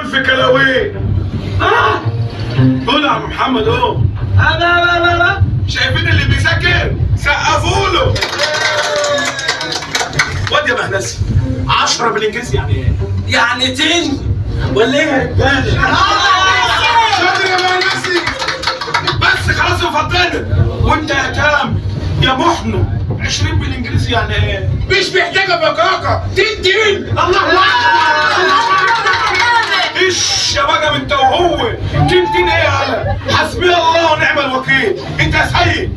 في كلاوين. قول يا عم محمد اهو. شايفين اللي بيذاكر سقفوا له. واد يا مهندس 10 بالانجليزي يعني ايه؟ يعني 10 ولا ايه يا رجاله؟ شاطر يا مهندسي. بس خلاص وفضلنا. وانت يا تام يا محنو 20 بالانجليزي يعني ايه؟ مش محتاجه بكاكه. تين الله ايش يا بقى انت وهو. تين ايه يالا؟ حسبي الله ونعم الوكيل. انت يا سيد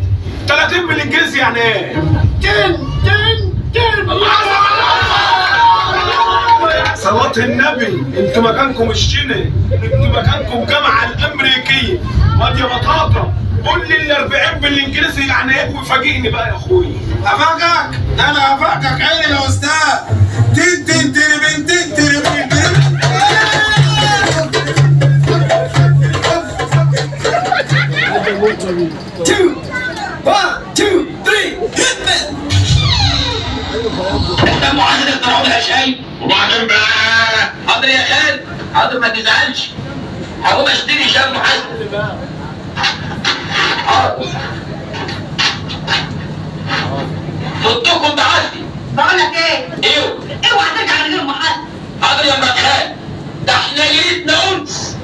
30 بالانجليزي يعني ايه؟ تين الله. صلاة النبي انتوا مكانكم الشنة، انتوا مكانكم جامعة الامريكية. واد يا بطاطا قول لي ال 40 بالانجليزي يعني ايه وفاجئني بقى يا اخويا. افاجئك؟ انا افاجئك عيني يا استاذ. تين تربين. 2 1 2 3 hit me. انت معاذ انت عاملها شاي وبعدين بقى حاضر يا خالد حاضر ما تزعلش هقوم اشتري شاي محاسب حاضر صدقكم بعتي بقول لك ايه؟ ايوه اوعى ترجع من غير محل. حاضر يا مدخل ده احنا ليلتنا انس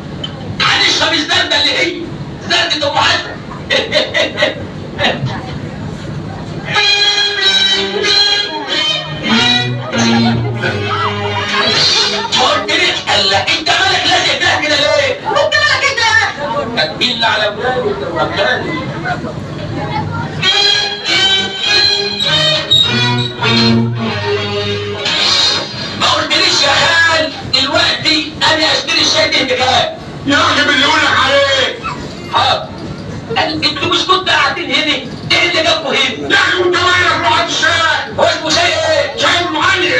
هنشرب الزردة اللي هي زردة ام حسن قلتلك قال لك انت مالك لازق فيها كده ليه؟ وانت مالك انت يا اخي؟ تكبيل على ولادي ما قلتليش يا خال دلوقتي انا اشتري الشاي ده بكام؟ يا اخي اللي يقول لك عليه. حاضر انتوا مش كنتوا قاعدين هنا؟ ايه اللي جابكوا هنا؟ يا اخي وانت مالك روح الشاي. هو اسمه شاي ايه؟ شاي ام علي.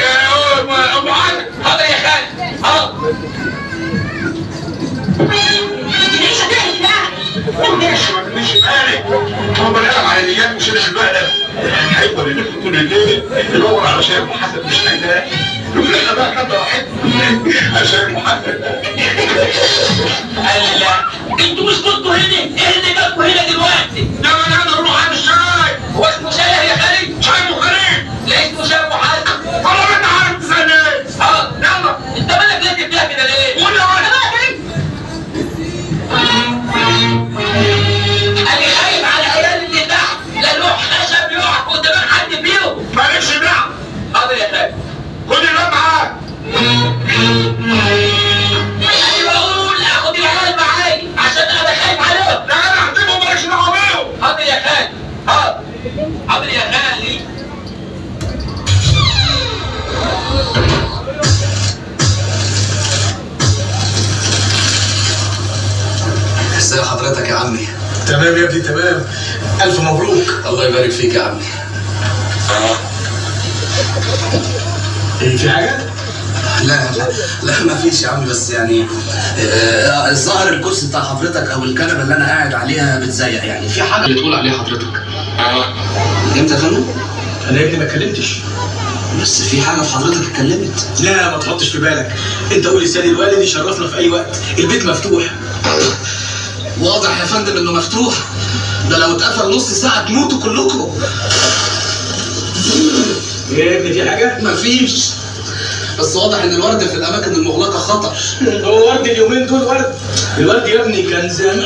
ام علي. حاضر يا خال حاضر ليش هتعمل ده؟ ماشي ما تديش بالك. هو بني ادم على نيات مش اللي في بالك. هيفضل يلف طول الليل يدور على شاي محمد مش هيلاقي. يقول احنا بقى حد واحد عشان محمد. قال لا انتوا مش كنتوا هنا؟ ايه اللي جابكوا هنا دلوقتي؟ ده بني ادم روح على الشاي. هو اسمه شاي يا خالد؟ شاي ام خليل. لا اسمه شاي محاسب طالما انت عارف تسال ايه. حاضر يلا انت مالك لازق فيها كده ليه؟ قول يا ولد. انا خايف على العيال اللي تحت لا لوح خشب يقع قدام حد فيهم. مالكش دعوه. حاضر يا خالد خد الواد معاك. انا بقول اخد العيال معايا عشان انا خايف عليهم. لا انا هعتبره مالكش دعوه بيهم. حاضر يا خالد حاضر حاضر يا خالد. ازي حضرتك يا عمي؟ تمام يا ابني تمام. الف مبروك. الله يبارك فيك يا عمي. ايه في حاجه؟ لا ما فيش يا عمي بس يعني الظاهر الكرسي بتاع حضرتك او الكنبه اللي انا قاعد عليها بتزيق يعني في حاجه اللي تقول عليها حضرتك. امتى يا فندم؟ انا يا ابني ما اتكلمتش. بس في حاجه في حضرتك اتكلمت. لا ما تحطش في بالك. انت قول لسيادي الوالد يشرفنا في اي وقت. البيت مفتوح. واضح يا فندم انه مفتوح. ده لو اتقفل نص ساعه تموتوا كلكم. ايه يا ابني في حاجه؟ مفيش. بس واضح ان الورد في الاماكن المغلقه خطر. هو ورد اليومين دول ورد؟ الورد يا ابني كان زمان.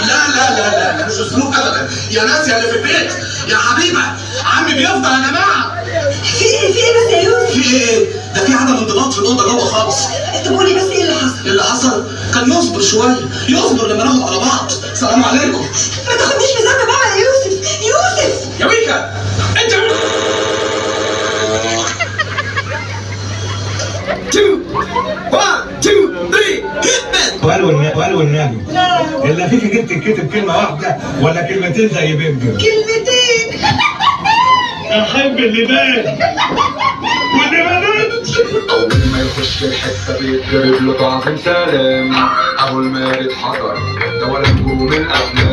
لا مش اسلوب ابدا. يا ناس يا اللي في البيت يا حبيبه عمي بيفضى يا جماعه. في ايه بس يا يوسف؟ في ايه؟ ده في عدم انضباط في الاوضه جوه خالص. طب قولي بس ايه اللي حصل؟ اللي حصل كان يصبر شويه، يصبر لما ناخد على بعض. سلام عليكم. ما تاخدنيش في ذنب بابا يا يوسف. يا ويكا انت 2 1 2 3 hit me. وقالوا النبي اللي فيك جبت تكتب كلمه واحده ولا كلمتين زي بيبجر. كلمتين. احب اللي بان واللي ما بانش. أول ما يخش الحتة بيتضرب له تعظيم سلام. أول ما يتحضر ده ولا نجوم الأفلام.